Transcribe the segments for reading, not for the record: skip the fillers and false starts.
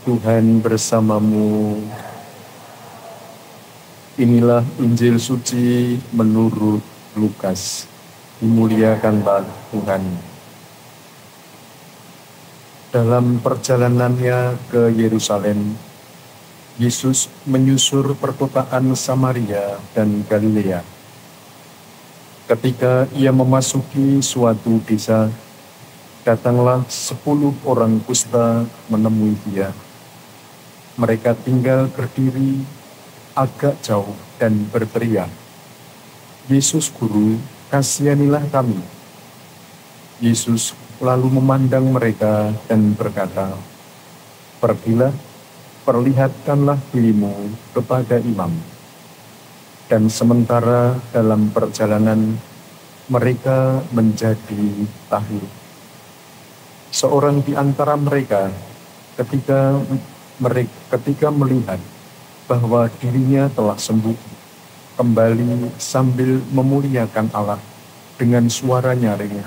Tuhan bersamamu. Inilah Injil suci menurut Lukas. Dimuliakanlah Tuhan. Dalam perjalanannya ke Yerusalem, Yesus menyusur perkotaan Samaria dan Galilea. Ketika ia memasuki suatu desa, datanglah 10 orang kusta menemui dia. Mereka tinggal berdiri agak jauh dan berteriak, "Yesus Guru, kasihanilah kami." Yesus lalu memandang mereka dan berkata, "Pergilah, perlihatkanlah dirimu kepada imam." Dan sementara dalam perjalanan, mereka menjadi tahir. Seorang di antara mereka ketika melihat bahwa dirinya telah sembuh, kembali sambil memuliakan Allah dengan suara nyaring,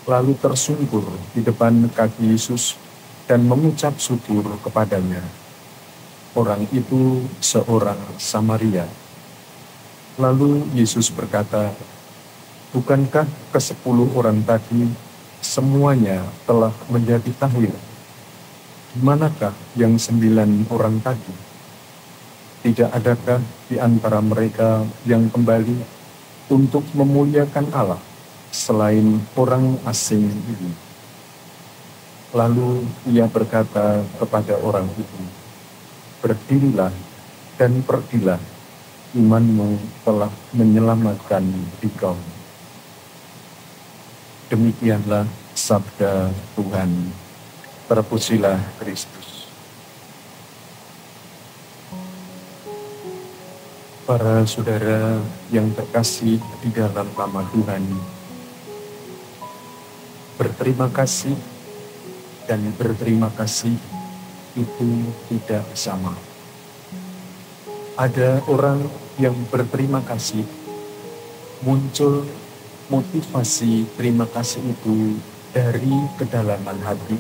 lalu tersungkur di depan kaki Yesus dan mengucap syukur kepadanya. Orang itu seorang Samaria. Lalu Yesus berkata, "Bukankah ke-10 orang tadi semuanya telah menjadi tahir? Di manakah yang 9 orang tadi? Tidak adakah di antara mereka yang kembali untuk memuliakan Allah selain orang asing ini?" Lalu ia berkata kepada orang itu, "Berdirilah dan pergilah, imanmu telah menyelamatkan engkau." Demikianlah sabda Tuhan. Terpujilah Kristus. Para saudara yang terkasih di dalam nama Tuhan, berterima kasih dan berterima kasih itu tidak sama. Ada orang yang berterima kasih, muncul motivasi terima kasih itu dari kedalaman hati.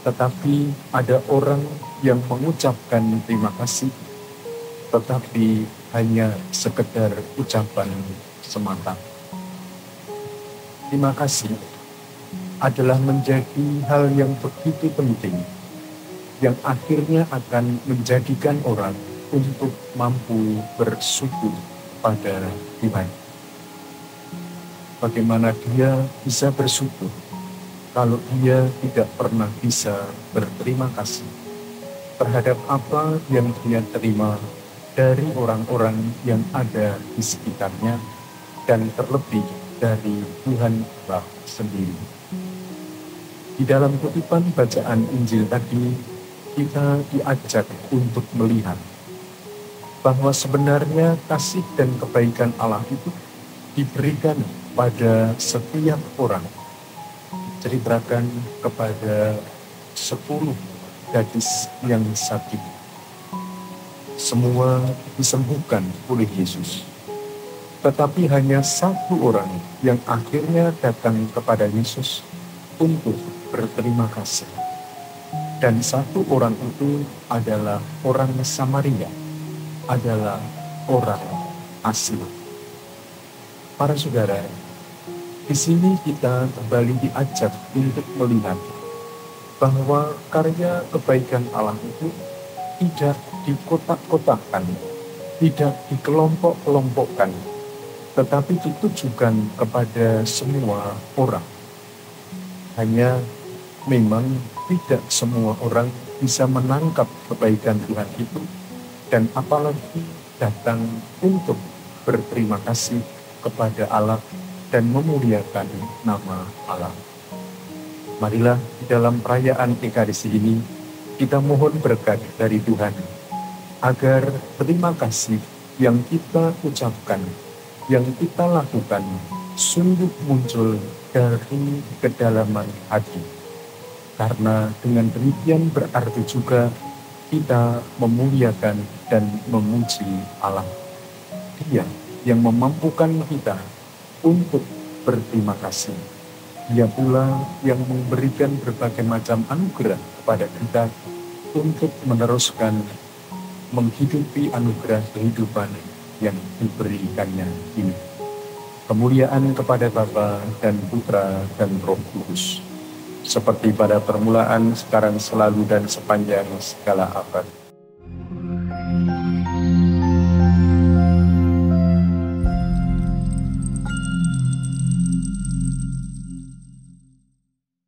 Tetapi ada orang yang mengucapkan terima kasih, tetapi hanya sekedar ucapan semata. Terima kasih adalah menjadi hal yang begitu penting, yang akhirnya akan menjadikan orang untuk mampu bersyukur pada Tuhan. Bagaimana dia bisa bersyukur kalau dia tidak pernah bisa berterima kasih terhadap apa yang dia terima dari orang-orang yang ada di sekitarnya, dan terlebih dari Tuhan Allah sendiri. Di dalam kutipan bacaan Injil tadi, kita diajak untuk melihat bahwa sebenarnya kasih dan kebaikan Allah itu diberikan pada setiap orang. Ceritakan kepada 10 gadis yang sakit. Semua disembuhkan oleh Yesus. Tetapi hanya 1 orang yang akhirnya datang kepada Yesus untuk berterima kasih. Dan 1 orang itu adalah orang Samaria, adalah orang asing. Para saudara, di sini kita kembali diajak untuk melihat bahwa karya kebaikan Allah itu tidak dikotak-kotakkan, tidak dikelompok-kelompokkan, tetapi ditujukan kepada semua orang. Hanya memang tidak semua orang bisa menangkap kebaikan Tuhan itu, dan apalagi datang untuk berterima kasih kepada Allah dan memuliakan nama Allah. Marilah di dalam perayaan Ekaristi ini kita mohon berkat dari Tuhan, agar terima kasih yang kita ucapkan, yang kita lakukan, sungguh muncul dari kedalaman hati. Karena dengan demikian berarti juga kita memuliakan dan memuji Allah. Dia yang memampukan kita untuk berterima kasih. Dia pula yang memberikan berbagai macam anugerah kepada kita untuk meneruskan menghidupi anugerah kehidupan yang diberikannya ini. Kemuliaan kepada Bapa dan Putra dan Roh Kudus, seperti pada permulaan, sekarang, selalu, dan sepanjang segala abad.